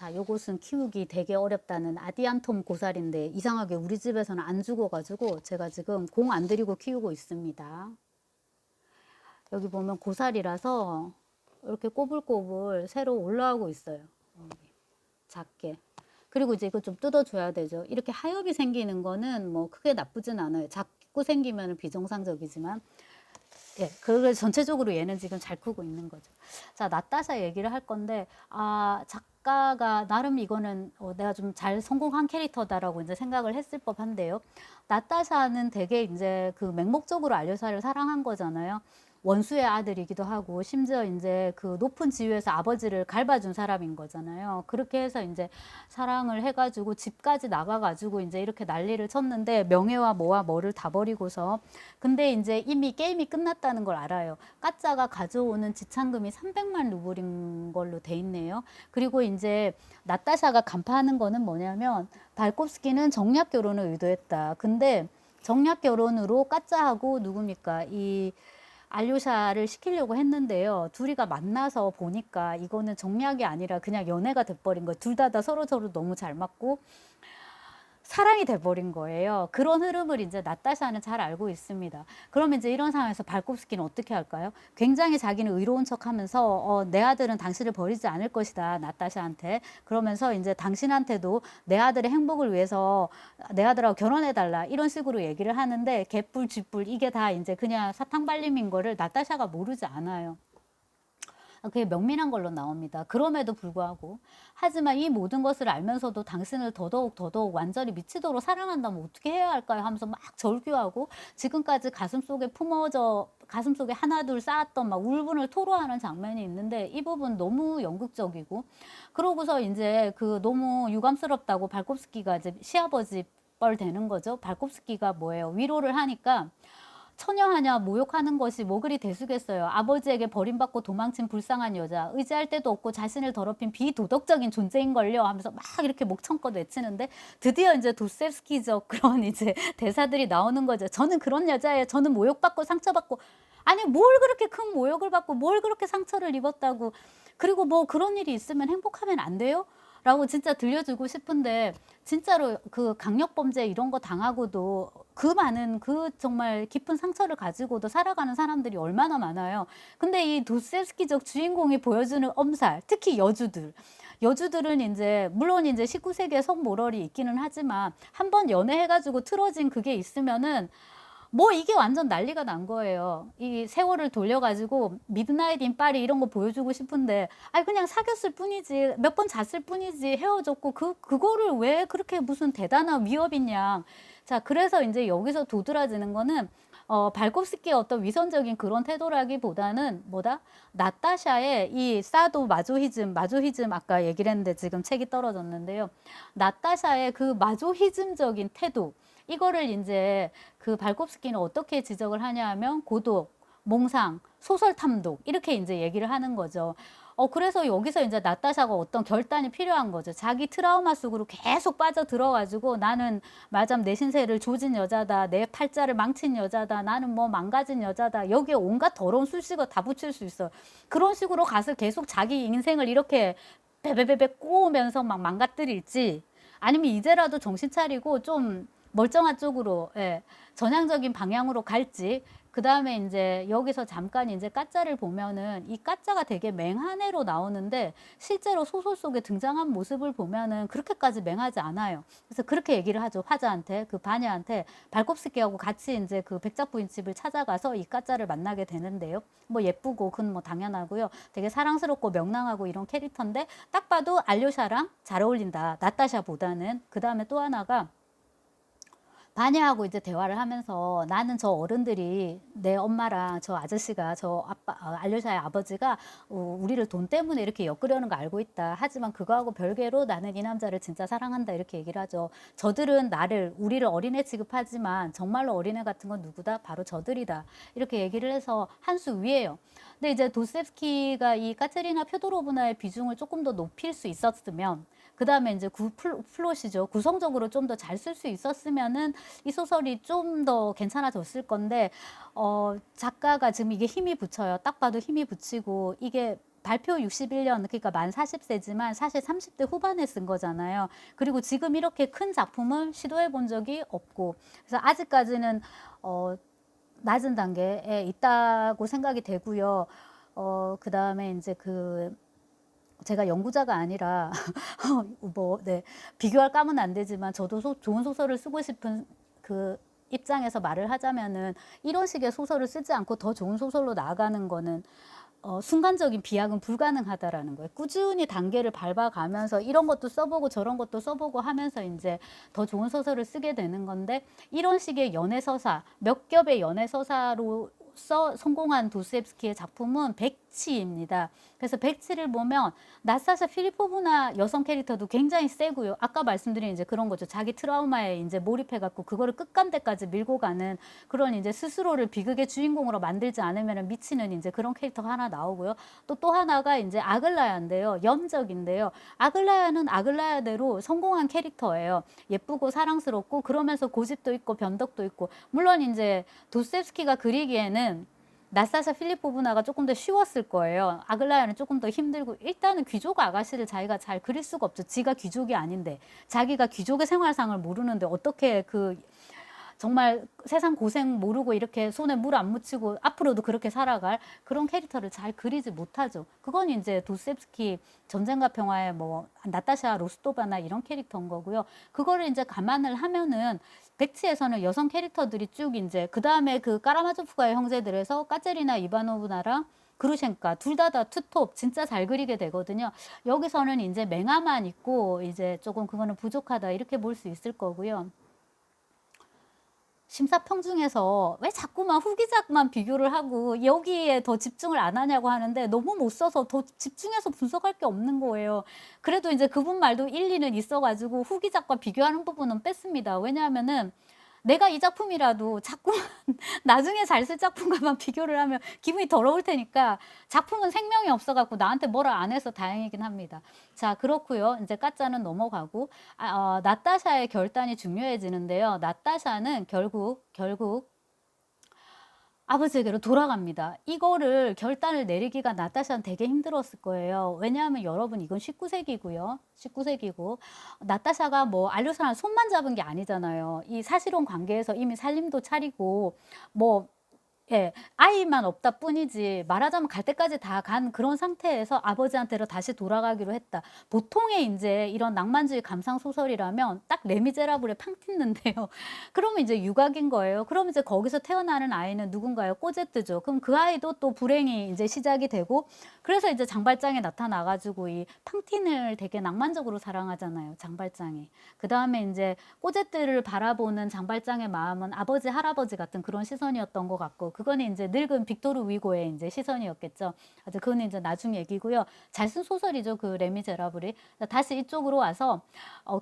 자, 요것은 키우기 되게 어렵다는 아디안톰 고사리인데 이상하게 우리 집에서는 안 죽어가지고 제가 지금 공 안 들이고 키우고 있습니다. 여기 보면 고사리라서 이렇게 꼬불꼬불 새로 올라오고 있어요. 작게. 그리고 이제 이거 좀 뜯어줘야 되죠. 이렇게 하엽이 생기는 거는 뭐 크게 나쁘진 않아요. 자꾸 생기면 비정상적이지만. 예, 그걸 전체적으로 얘는 지금 잘 크고 있는 거죠. 자, 나타샤 얘기를 할 건데, 작가가 나름 이거는 내가 좀 잘 성공한 캐릭터다라고 이제 생각을 했을 법한데요. 나타샤는 되게 이제 그 맹목적으로 알료사를 사랑한 거잖아요. 원수의 아들이기도 하고 심지어 이제 그 높은 지위에서 아버지를 갈봐준 사람인 거잖아요. 그렇게 해서 이제 사랑을 해가지고 집까지 나가가지고 이제 이렇게 난리를 쳤는데 명예와 뭐와 뭐를 다 버리고서 근데 이제 이미 게임이 끝났다는 걸 알아요. 까짜가 가져오는 지참금이 300만 루블인 걸로 돼 있네요. 그리고 이제 나타샤가 간파하는 거는 뭐냐면 발콥스키는 정략 결혼을 의도했다. 근데 정략 결혼으로 까짜하고 누굽니까? 이 알료샤를 시키려고 했는데요. 둘이가 만나서 보니까 이거는 정략이 아니라 그냥 연애가 돼버린 거예요. 둘 다 서로 너무 잘 맞고 사랑이 돼버린 거예요. 그런 흐름을 이제 나타샤는 잘 알고 있습니다. 그러면 이제 이런 상황에서 발콥스키는 어떻게 할까요? 굉장히 자기는 의로운 척 하면서 내 아들은 당신을 버리지 않을 것이다. 나타샤한테. 그러면서 이제 당신한테도 내 아들의 행복을 위해서 내 아들하고 결혼해달라. 이런 식으로 얘기를 하는데 개뿔 쥐뿔 이게 다 이제 그냥 사탕발림인 거를 나타샤가 모르지 않아요. 그게 명민한 걸로 나옵니다. 그럼에도 불구하고 하지만 이 모든 것을 알면서도 당신을 더더욱 완전히 미치도록 사랑한다면 어떻게 해야 할까요? 하면서 막 절규하고 지금까지 가슴속에 하나둘 쌓았던 막 울분을 토로하는 장면이 있는데 이 부분 너무 연극적이고 그러고서 이제 그 너무 유감스럽다고 발콥스키가 이제 시아버지 뻘 되는 거죠. 발콥스키가 뭐예요? 위로를 하니까 처녀하냐 모욕하는 것이 뭐 그리 대수겠어요. 아버지에게 버림받고 도망친 불쌍한 여자, 의지할 데도 없고 자신을 더럽힌 비도덕적인 존재인걸요 하면서 막 이렇게 목청껏 외치는데 드디어 이제 도스토옙스키적 그런 이제 대사들이 나오는 거죠. 저는 그런 여자예요. 저는 모욕받고 상처받고 아니 뭘 그렇게 큰 모욕을 받고 뭘 그렇게 상처를 입었다고 그리고 뭐 그런 일이 있으면 행복하면 안 돼요? 라고 진짜 들려주고 싶은데 진짜로 그 강력범죄 이런 거 당하고도 그 많은 그 정말 깊은 상처를 가지고도 살아가는 사람들이 얼마나 많아요. 근데 이 도스토옙스키적 주인공이 보여주는 엄살, 특히 여주들은 이제 물론 이제 19세기에 성모럴이 있기는 하지만 한번 연애해가지고 틀어진 그게 있으면은 뭐 이게 완전 난리가 난 거예요. 이 세월을 돌려가지고 미드나잇 인 파리 이런 거 보여주고 싶은데 아니 그냥 사귀었을 뿐이지 몇 번 잤을 뿐이지 헤어졌고 그거를 왜 그렇게 무슨 대단한 위협이냐. 자 그래서 이제 여기서 도드라지는 거는 발콥스키의 어떤 위선적인 그런 태도라기보다는 뭐다? 나타샤의 이 사도 마조히즘 아까 얘기를 했는데 지금 책이 떨어졌는데요. 나타샤의 그 마조히즘적인 태도 이거를 이제 그 발콥스키는 어떻게 지적을 하냐 하면 고독, 몽상, 소설 탐독 이렇게 이제 얘기를 하는 거죠. 그래서 여기서 이제 나타샤가 어떤 결단이 필요한 거죠. 자기 트라우마 속으로 계속 빠져들어가지고 나는 말하자면 내 신세를 조진 여자다. 내 팔자를 망친 여자다. 나는 뭐 망가진 여자다. 여기에 온갖 더러운 수식어 다 붙일 수 있어요. 그런 식으로 가서 계속 자기 인생을 이렇게 베베베베 꼬우면서 막 망가뜨릴지 아니면 이제라도 정신 차리고 좀 멀쩡한 쪽으로 예, 전향적인 방향으로 갈지 그 다음에 이제 여기서 잠깐 이제 까짜를 보면은 이 까짜가 되게 맹한 애로 나오는데 실제로 소설 속에 등장한 모습을 보면은 그렇게까지 맹하지 않아요. 그래서 그렇게 얘기를 하죠. 화자한테 그 바냐한테 발콥스키하고 같이 이제 그 백작부인 집을 찾아가서 이 까짜를 만나게 되는데요. 뭐 예쁘고 그건 뭐 당연하고요. 되게 사랑스럽고 명랑하고 이런 캐릭터인데 딱 봐도 알료샤랑 잘 어울린다. 나타샤보다는 그 다음에 또 하나가 바냐하고 이제 대화를 하면서 나는 저 어른들이 내 엄마랑 저 아저씨가 저 아빠 알료샤의 아버지가 우리를 돈 때문에 이렇게 엮으려는 거 알고 있다. 하지만 그거하고 별개로 나는 이 남자를 진짜 사랑한다 이렇게 얘기를 하죠. 저들은 우리를 어린애 취급하지만 정말로 어린애 같은 건 누구다? 바로 저들이다. 이렇게 얘기를 해서 한 수 위에요. 근데 이제 도스토옙스키가 이 카테리나 표도로브나의 비중을 조금 더 높일 수 있었으면 그 다음에 이제 플롯이죠. 구성적으로 좀 더 잘 쓸 수 있었으면은 이 소설이 좀 더 괜찮아졌을 건데, 작가가 지금 이게 힘이 붙여요. 딱 봐도 힘이 붙이고, 이게 발표 61년, 그러니까 만 40세지만 사실 30대 후반에 쓴 거잖아요. 그리고 지금 이렇게 큰 작품을 시도해 본 적이 없고, 그래서 아직까지는 낮은 단계에 있다고 생각이 되고요. 그 다음에 이제 제가 연구자가 아니라 네, 비교할 감은 안 되지만 저도 좋은 소설을 쓰고 싶은 그 입장에서 말을 하자면은 이런 식의 소설을 쓰지 않고 더 좋은 소설로 나아가는 거는 순간적인 비약은 불가능하다라는 거예요. 꾸준히 단계를 밟아가면서 이런 것도 써보고 저런 것도 써보고 하면서 이제 더 좋은 소설을 쓰게 되는 건데, 이런 식의 연애서사, 몇 겹의 연애서사로 성공한 도스옙스키의 작품은 백치입니다. 그래서 백치를 보면 나사샤 필리포브나 여성 캐릭터도 굉장히 세고요. 아까 말씀드린 이제 그런 거죠. 자기 트라우마에 이제 몰입해갖고 그거를 끝간대까지 밀고 가는 그런 이제 스스로를 비극의 주인공으로 만들지 않으면 미치는 이제 그런 캐릭터가 하나 나오고요. 또 하나가 이제 아글라야인데요. 염적인데요. 아글라야는 아글라야대로 성공한 캐릭터예요. 예쁘고 사랑스럽고 그러면서 고집도 있고 변덕도 있고, 물론 이제 도스옙스키가 그리기에는 나사샤 필리포브나가 조금 더 쉬웠을 거예요. 아글라야는 조금 더 힘들고, 일단은 귀족 아가씨를 자기가 잘 그릴 수가 없죠. 지가 귀족이 아닌데, 자기가 귀족의 생활상을 모르는데 어떻게 정말 세상 고생 모르고 이렇게 손에 물 안 묻히고 앞으로도 그렇게 살아갈 그런 캐릭터를 잘 그리지 못하죠. 그건 이제 도스옙스키 전쟁과 평화의 뭐 나타샤 로스토바나 이런 캐릭터인 거고요. 그거를 이제 감안을 하면은 백치에서는 여성 캐릭터들이 쭉 이제 그 다음에 그 까라마조프가의 형제들에서 까제리나 이바노브나랑 그루셴카 둘 다 투톱 진짜 잘 그리게 되거든요. 여기서는 이제 맹아만 있고 이제 조금 그거는 부족하다 이렇게 볼 수 있을 거고요. 심사평 중에서 왜 자꾸만 후기작만 비교를 하고 여기에 더 집중을 안 하냐고 하는데, 너무 못 써서 더 집중해서 분석할 게 없는 거예요. 그래도 이제 그분 말도 일리는 있어가지고 후기작과 비교하는 부분은 뺐습니다. 왜냐하면은 내가 이 작품이라도 자꾸만 나중에 잘 쓸 작품과만 비교를 하면 기분이 더러울 테니까, 작품은 생명이 없어갖고 나한테 뭐라 안 해서 다행이긴 합니다. 자, 그렇고요. 이제 까짜는 넘어가고, 나타샤의 결단이 중요해지는데요. 나타샤는 결국 아버지에게로 돌아갑니다. 이거를 결단을 내리기가 나타샤는 되게 힘들었을 거예요. 왜냐하면 여러분, 이건 19세기고요. 19세기고 나타샤가 뭐 알류사랑 손만 잡은 게 아니잖아요. 이 사실혼 관계에서 이미 살림도 차리고 뭐 예, 아이만 없다 뿐이지, 말하자면 갈 때까지 다 간 그런 상태에서 아버지한테로 다시 돌아가기로 했다. 보통의 이제 이런 낭만주의 감상 소설이라면 딱 레미제라블에 팡 튀는데요. 그러면 이제 유각인 거예요. 그럼 이제 거기서 태어나는 아이는 누군가요? 꼬제트죠. 그럼 그 아이도 또 불행이 이제 시작이 되고, 그래서 이제 장발장에 나타나가지고 이 팡틴을 되게 낭만적으로 사랑하잖아요. 장발장이. 그 다음에 이제 꼬제트를 바라보는 장발장의 마음은 아버지, 할아버지 같은 그런 시선이었던 것 같고, 그거는 이제 늙은 빅토르 위고의 이제 시선이었겠죠. 아주 그거는 이제 나중 얘기고요. 잘 쓴 소설이죠. 그 레미제라블이. 다시 이쪽으로 와서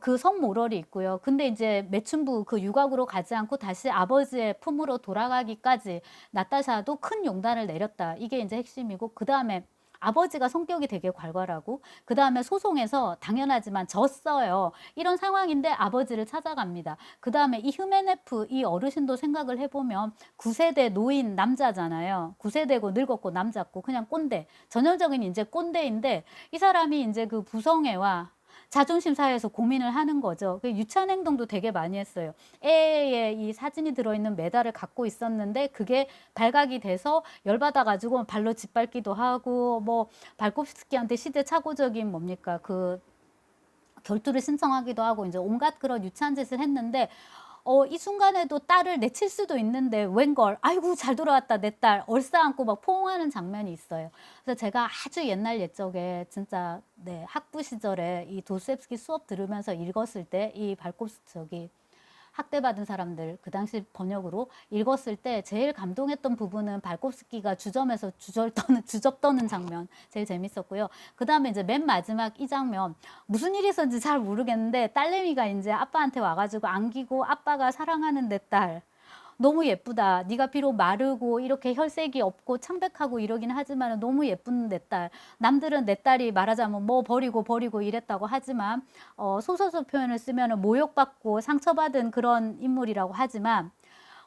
그 성모럴이 있고요. 근데 이제 매춘부 그 유곽으로 가지 않고 다시 아버지의 품으로 돌아가기까지 나타샤도 큰 용단을 내렸다. 이게 이제 핵심이고, 그 다음에 아버지가 성격이 되게 괄괄하고, 그 다음에 소송에서 당연하지만 졌어요. 이런 상황인데 아버지를 찾아갑니다. 그 다음에 이 휴메네프 이 어르신도 생각을 해보면 9세대 노인 남자잖아요. 9세대고 늙었고 남자고 그냥 꼰대. 전형적인 이제 꼰대인데, 이 사람이 이제 그 부성애와 자존심 사이에서 고민을 하는 거죠. 유치한 행동도 되게 많이 했어요. 애에 이 사진이 들어있는 메달을 갖고 있었는데 그게 발각이 돼서 열받아가지고 발로 짓밟기도 하고, 뭐 발코프스키한테 시대착오적인 뭡니까 그 결투를 신청하기도 하고 이제 온갖 그런 유치한 짓을 했는데, 이 순간에도 딸을 내칠 수도 있는데 웬걸, 아이고 잘 돌아왔다 내 딸, 얼싸안고 막 포옹하는 장면이 있어요. 그래서 제가 아주 옛날 옛적에 진짜 네, 학부 시절에 이 도스옙스키 수업 들으면서 읽었을 때 이 발코프스키 학대받은 사람들 그 당시 번역으로 읽었을 때 제일 감동했던 부분은 발코프스키가 주점에서 주접 떠는 장면 제일 재밌었고요. 그 다음에 이제 맨 마지막 이 장면, 무슨 일이 있었는지 잘 모르겠는데 딸내미가 이제 아빠한테 와가지고 안기고, 아빠가 사랑하는 내 딸 너무 예쁘다. 네가 비록 마르고 이렇게 혈색이 없고 창백하고 이러긴 하지만 너무 예쁜 내 딸. 남들은 내 딸이 말하자면 뭐 버리고 이랬다고 하지만 소설 속 표현을 쓰면 모욕받고 상처받은 그런 인물이라고 하지만,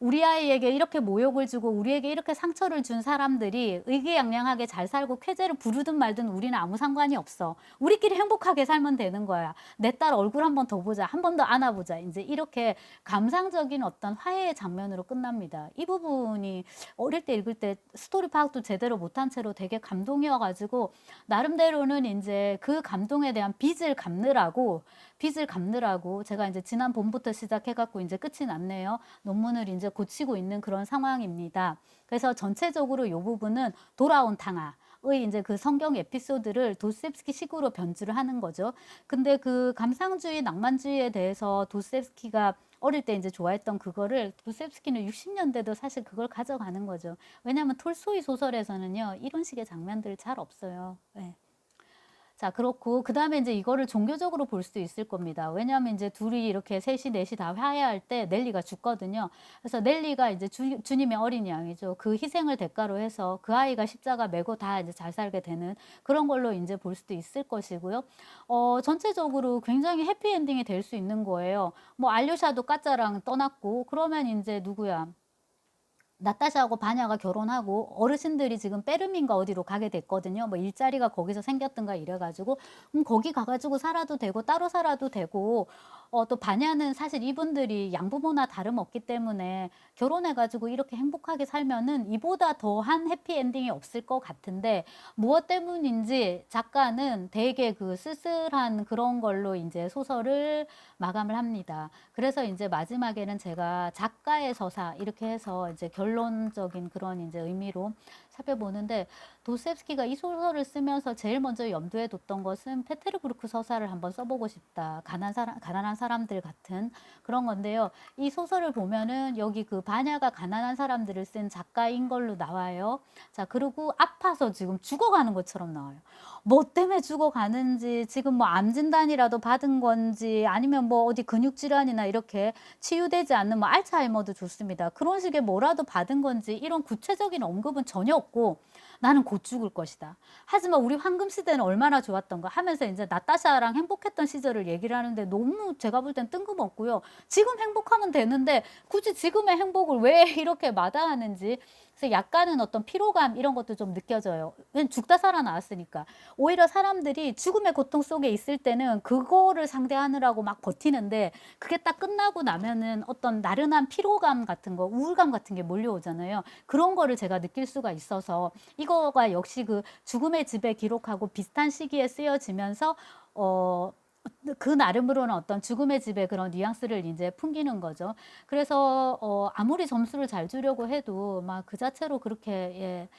우리 아이에게 이렇게 모욕을 주고 우리에게 이렇게 상처를 준 사람들이 의기양양하게 잘 살고 쾌재를 부르든 말든 우리는 아무 상관이 없어. 우리끼리 행복하게 살면 되는 거야. 내 딸 얼굴 한 번 더 보자. 한 번 더 안아보자. 이제 이렇게 감상적인 어떤 화해의 장면으로 끝납니다. 이 부분이 어릴 때 읽을 때 스토리 파악도 제대로 못한 채로 되게 감동이어가지고 나름대로는 이제 그 감동에 대한 빚을 갚느라고 제가 이제 지난 봄부터 시작해갖고 이제 끝이 났네요. 논문을 이제 고치고 있는 그런 상황입니다. 그래서 전체적으로 이 부분은 돌아온 탕아의 이제 그 성경 에피소드를 도스옙스키 식으로 변주를 하는 거죠. 근데 그 감상주의, 낭만주의에 대해서 도스옙스키가 어릴 때 이제 좋아했던 그거를 도스옙스키는 60년대도 사실 그걸 가져가는 거죠. 왜냐하면 톨스토이 소설에서는요, 이런 식의 장면들 잘 없어요. 네. 자, 그렇고 그다음에 이제 이거를 종교적으로 볼 수도 있을 겁니다. 왜냐하면 이제 둘이 이렇게 셋이 넷이 다 화해할 때 넬리가 죽거든요. 그래서 넬리가 이제 주님의 어린 양이죠. 그 희생을 대가로 해서 그 아이가 십자가 메고 다 이제 잘 살게 되는 그런 걸로 이제 볼 수도 있을 것이고요. 전체적으로 굉장히 해피엔딩이 될 수 있는 거예요. 뭐 알료샤도 까짜랑 떠났고 그러면 이제 누구야? 나타샤하고 바냐가 결혼하고 어르신들이 지금 페르민가 어디로 가게 됐거든요. 뭐 일자리가 거기서 생겼든가 이래가지고 거기 가가지고 살아도 되고 따로 살아도 되고 또 바냐는 사실 이분들이 양부모나 다름없기 때문에 결혼해가지고 이렇게 행복하게 살면은 이보다 더한 해피엔딩이 없을 것 같은데 무엇 때문인지 작가는 되게 그 쓸쓸한 그런 걸로 이제 소설을 마감을 합니다. 그래서 이제 마지막에는 제가 작가의 서사 이렇게 해서 이제 결론적인 그런 이제 의미로 살펴보는데 도스옙스키가 이 소설을 쓰면서 제일 먼저 염두에 뒀던 것은 페테르부르크 서사를 한번 써보고 싶다. 가난한 사람들 같은 그런 건데요. 이 소설을 보면은 여기 그 바냐가 가난한 사람들을 쓴 작가인 걸로 나와요. 자, 그리고 아파서 지금 죽어가는 것처럼 나와요. 뭐 때문에 죽어가는지 지금 뭐 암 진단이라도 받은 건지 아니면 뭐 어디 근육 질환이나 이렇게 치유되지 않는 뭐 알츠하이머도 좋습니다. 그런 식의 뭐라도 받은 건지 이런 구체적인 언급은 전혀 없고 나는 곧 죽을 것이다. 하지만 우리 황금 시대는 얼마나 좋았던가 하면서 이제 나타샤랑 행복했던 시절을 얘기를 하는데 너무 제가 볼 땐 뜬금없고요. 지금 행복하면 되는데 굳이 지금의 행복을 왜 이렇게 마다하는지 그래서 약간은 어떤 피로감 이런 것도 좀 느껴져요. 죽다 살아나왔으니까. 오히려 사람들이 죽음의 고통 속에 있을 때는 그거를 상대하느라고 막 버티는데 그게 딱 끝나고 나면은 어떤 나른한 피로감 같은 거, 우울감 같은 게 몰려오잖아요. 그런 거를 제가 느낄 수가 있어서 이거가 역시 그 죽음의 집에 기록하고 비슷한 시기에 쓰여지면서 그 나름으로는 어떤 죽음의 집의 그런 뉘앙스를 이제 풍기는 거죠. 그래서 아무리 점수를 잘 주려고 해도 막 그 자체로 그렇게 예,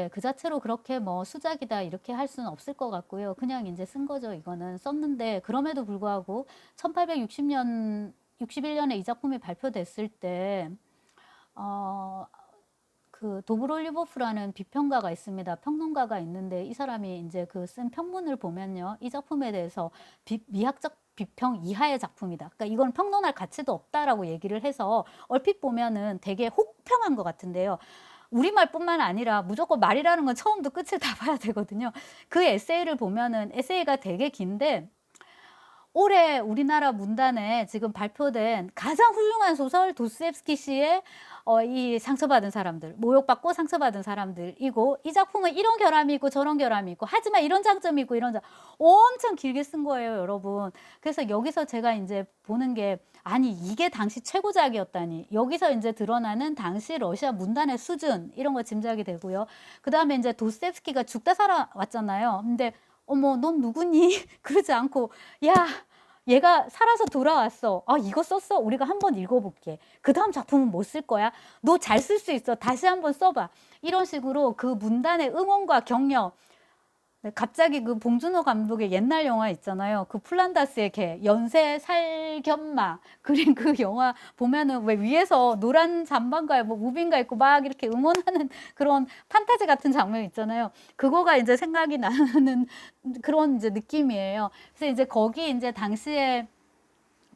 그 자체로 그렇게 뭐 수작이다 이렇게 할 수는 없을 것 같고요. 그냥 이제 쓴 거죠. 이거는 썼는데 그럼에도 불구하고 1860년 61년에 이 작품이 발표됐을 때 그 도브롤리보프라는 비평가가 있습니다. 평론가가 있는데 이 사람이 이제 그 쓴 평문을 보면요. 이 작품에 대해서 미학적 비평 이하의 작품이다. 그러니까 이건 평론할 가치도 없다라고 얘기를 해서 얼핏 보면은 되게 혹평한 것 같은데요. 우리말뿐만 아니라 무조건 말이라는 건 처음부터 끝을 다 봐야 되거든요. 그 에세이를 보면은 에세이가 되게 긴데 올해 우리나라 문단에 지금 발표된 가장 훌륭한 소설 도스옙스키 씨의 이 상처받은 사람들, 모욕받고 상처받은 사람들이고 이 작품은 이런 결함이 있고 저런 결함이 있고 하지만 이런 장점이 있고 이런 장 엄청 길게 쓴 거예요, 여러분. 그래서 여기서 제가 이제 보는 게 아니 이게 당시 최고작이었다니 여기서 이제 드러나는 당시 러시아 문단의 수준 이런 거 짐작이 되고요. 그 다음에 이제 도스옙스키가 죽다 살아왔잖아요. 근데 어머 넌 누구니? 그러지 않고 야 얘가 살아서 돌아왔어. 아 이거 썼어? 우리가 한번 읽어볼게. 그 다음 작품은 뭐 쓸 거야? 너 잘 쓸 수 있어. 다시 한번 써봐. 이런 식으로 그 문단의 응원과 격려 갑자기 그 봉준호 감독의 옛날 영화 있잖아요. 그 플란다스의 개, 연쇄 살견마 그린 그 영화 보면은 왜 위에서 노란 잠바인가요, 뭐 우비인가 입고 막 이렇게 응원하는 그런 판타지 같은 장면 있잖아요. 그거가 이제 생각이 나는 그런 이제 느낌이에요. 그래서 이제 거기 이제 당시에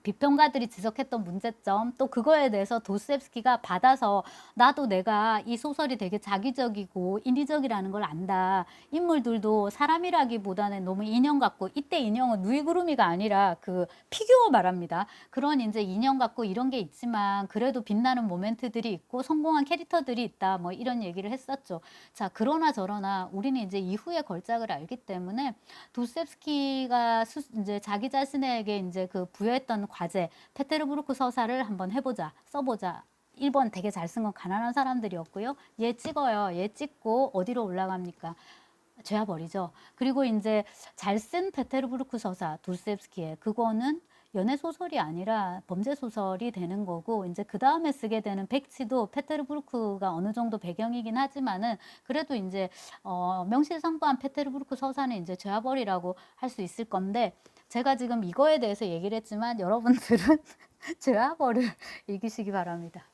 비평가들이 지적했던 문제점, 또 그거에 대해서 도스옙스키가 받아서 나도 내가 이 소설이 되게 자기적이고 인위적이라는 걸 안다. 인물들도 사람이라기보다는 너무 인형 같고, 이때 인형은 누이구루미가 아니라 그 피규어 말합니다. 그런 이제 인형 같고 이런 게 있지만 그래도 빛나는 모멘트들이 있고 성공한 캐릭터들이 있다. 뭐 이런 얘기를 했었죠. 자, 그러나 저러나 우리는 이제 이후의 걸작을 알기 때문에 도스옙스키가 이제 자기 자신에게 이제 그 부여했던 과제, 페테르부르크 서사를 한번 해보자, 써보자. 1번 되게 잘 쓴 건 가난한 사람들이었고요. 얘 찍어요. 얘 찍고 어디로 올라갑니까? 죄와버리죠. 그리고 이제 잘 쓴 페테르부르크 서사, 도스옙스키의 그거는 연애 소설이 아니라 범죄 소설이 되는 거고, 이제 그 다음에 쓰게 되는 백치도 페테르부르크가 어느 정도 배경이긴 하지만은 그래도 이제 명실상부한 페테르부르크 서사는 이제 죄와벌이라고 할 수 있을 건데, 제가 지금 이거에 대해서 얘기를 했지만 여러분들은 죄와벌을 읽으시기 바랍니다.